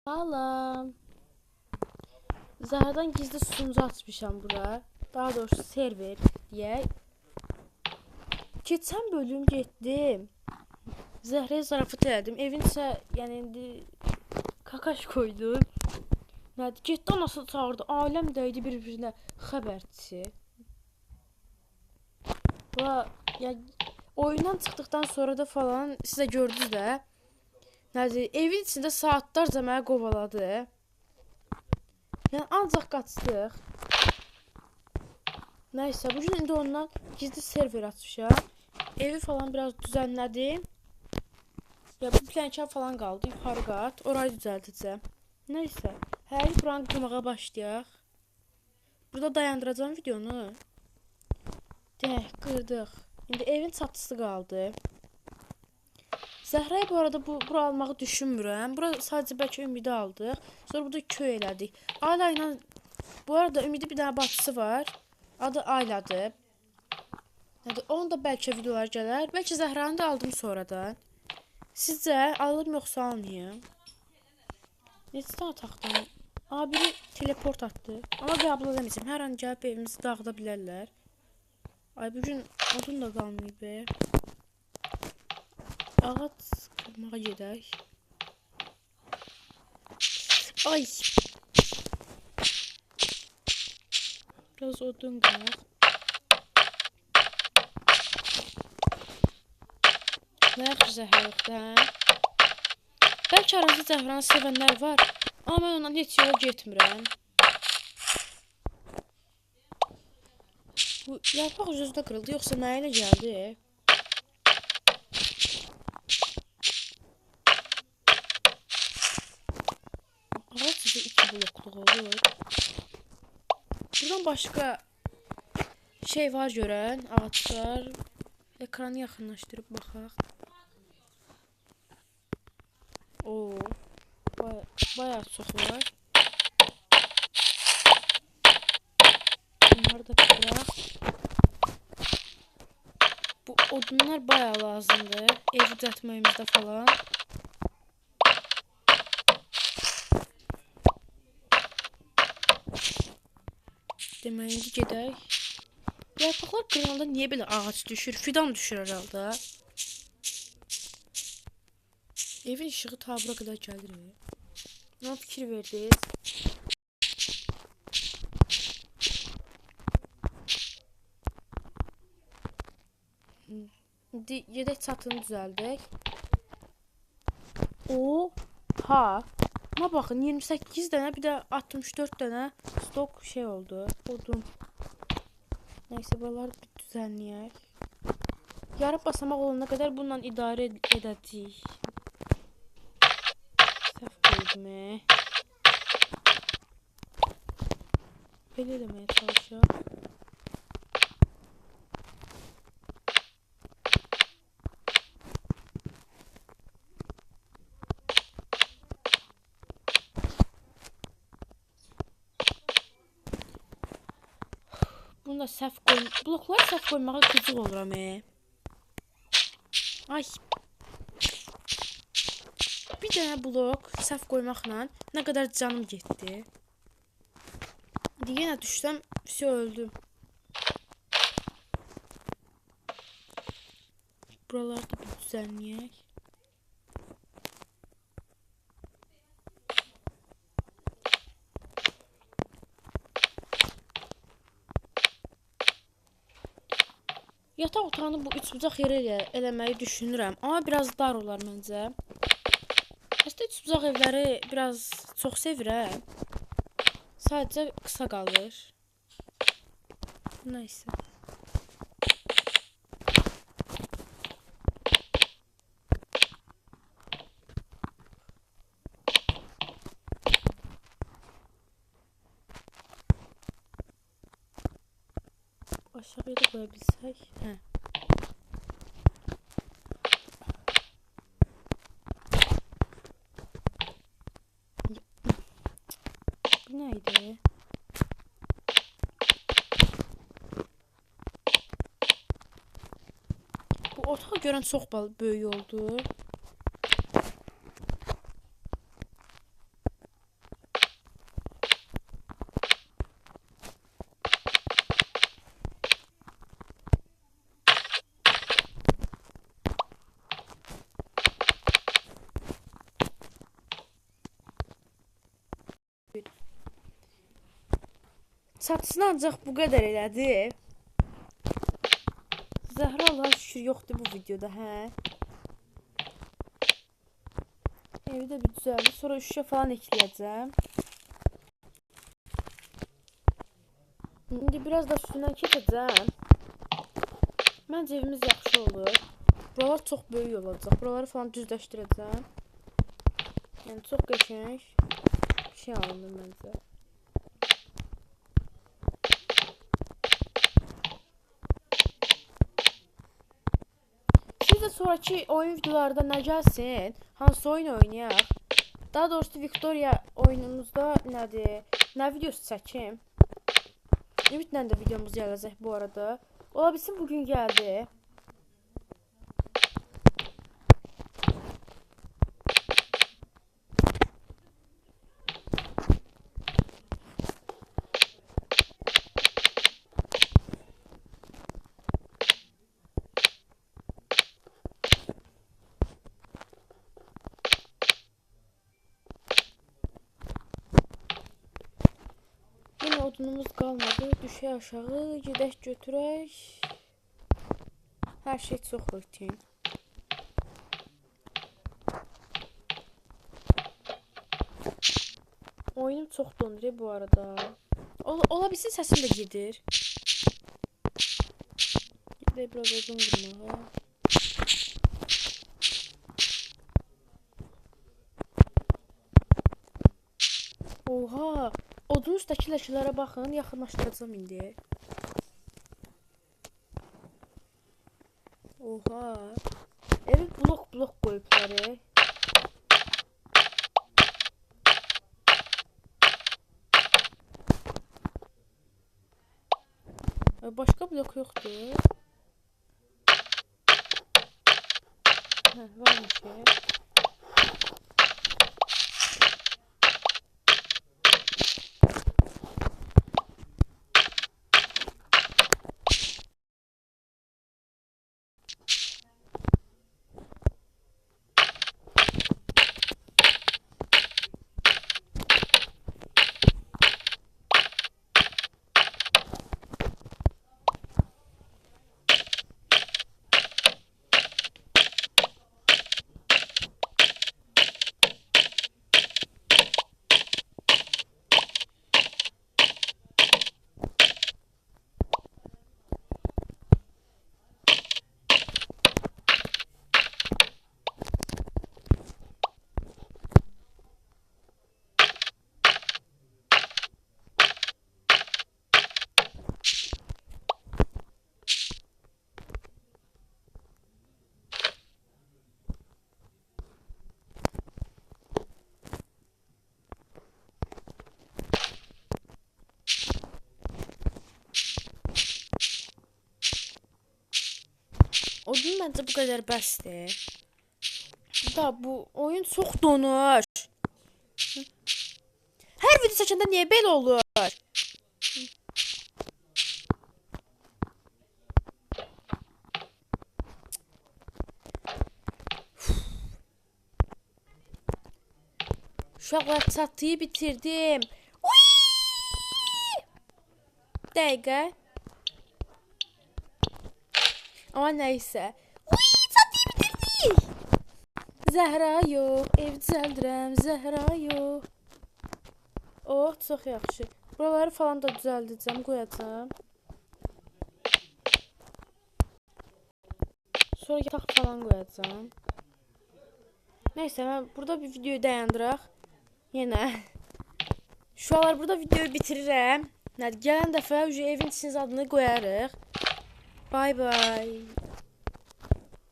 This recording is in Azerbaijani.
Salam. Zahradan gizli sunucu açmışam bura. Daha doğrusu server diye. Geçen bölüm getdim. Zahraya zarafat elədim. Evin isə yəni indi kakaş koydum. Nədir? Getdi anası çağırdı. Aləm dəydi bir-birinə xəbərçi. Və ya oyundan çıxdıqdan sonra da falan sizə gördünüz də. Nədir? Evin içində saatlarca məni qovaladı. Yəni ancaq qaçdıq. Nəysə, bugün indi ondan gizli server açmışam. Evi falan biraz düzenlədim. Ya bu plankar falan qaldı, yuxarı qat. Orayı düzəldəcəm. Nəysə, hər buranı qurmağa başlayaq. Burada dayandıracağım videonu. Deyək, qırdıq. İndi evin çatısı qaldı. Zəhrəyə bu arada bura almağı düşünmürəm. Bura sadəcə bəlkə Ümidi aldıq. Sonra burada köy elədik. Ayla ilə bu arada Ümidi bir dənə bacısı var. Adı Ayladır. Onun da bəlkə videolar gələr. Bəlkə Zəhranı da aldım sonradan. Sizcə alırım yoxsa almayım? Neçə tane taxtam? Biri teleport atdı. Ama qəbul edəməyəcəm. Hər an gəlib evimizi dağıda bilərlər. Ay bugün odun da qalmayıb be. Ağac kırmağa gedək. Ay. Biraz odun qıraq. Nə yaxşı zəhər yoxdur, hə? Bəlkə aranızda Zəhranı sevənlər var. Amma mən ondan heç yola getmirəm. Bu yarpaq üzüzdə qırıldı, yoxsa mənə elə gəldi? Ağac sizə 2 blokluq olur. Buradan başqa şey var görən, ağaçlar. Ekranı yaxınlaşdırıb baxaq. Oo, bayağı çox var. Bunları da qıraq. Bu odunlar bayağı lazımdır. Evi düzəltməyimizdə falan. Deməli, indi gedək. Yarpaqlar qırılanda niyə belə ağac düşür? Fidan düşür herhalde. Evin işığı ta bura qədər gəlir. Nə fikir verdiniz? İndi yedək çatını düzəldək. Oha! Buna baxın, 28 dənə, bir də 64 dənə stok şey oldu. Odun. Neyse, buraları bir düzenleyək. Yarı basamaq olana kadar bununla idarə edəcəyik. Səhv qoydum. Belə eləməyə çalışaq. Bunu da səhv qoyum. Blokları səhv qoymağa gıcıq oluram. Ay. Bir dənə blok səhv qoymaqla nə qədər canım getdi. Yenə düşsəm, vəsə öldüm. Buraları da bir düzenləyək. Yataq otağını bu üçbucaq yerə eləməyi düşünürəm. Amma biraz dar olar məncə. Əslində üçbucaq evləri biraz çox sevirəm. Sadəcə qısa qalır. Nəysə. Aşağıya da qoya bilsək. Hə. Bu neydi? Bu otağı görən çox böyük oldu. Çatısını ancaq bu qədər elədi. Zəhra Allah'a şükür yoxdur bu videoda, hə? Evi də bir düzəldi. Sonra şüşə falan ekləyəcəm. İndi biraz da üstündən keçəcəm. Məncə evimiz yaxşı olur. Buralar çox böyük olacaq. Buraları falan düzləşdirəcəm. Yəni çox qəşəng bir şey alındı məncə. Siz də sonraki oyun videolarda nə gəlsin? Hansı oyun oynayaq? Daha doğrusu Victoria oyunumuzda nədir? Nə videosu çəkim? Ümitlə də videomuz gələcək bu arada. Ola bilsin bugün gəldi. Yine odunumuz qalmadı. Düşək aşağı, gedək götürək. Hər şey çox rutin. Oyunum çox donur bu arada. Ola bilsin səsim də gedir. Gedək biraz odun qırmağa. Oha! Odun üstəki ləkələrə baxın, yaxınlaşdıracağım indi. Oha! Evi blok qoyublar. Başqa blok yoxdur. Hə, varmış ki. Odun məncə bu qədər bəsdir. Da bu oyun çox donur. Hər video çəkəndə niyə belə olur? Uşaqlar çatıyı bitirdim. Dəqiqə. Ama neyse. Çatıyı bitirdik. Zəhra yox. Ev düzəldirəm. Zəhra yox. Oh, çox yaxşı. Buraları falan da düzəldəcəm, qoyacağım. Sonra yataq falan qoyacağım. Neyse, mən burada bir videoyu dayandıraq. Yenə. Şu anlar burada videoyu bitirirəm. Gələn dəfə evin içiniz adını qoyarıq. Bye bye.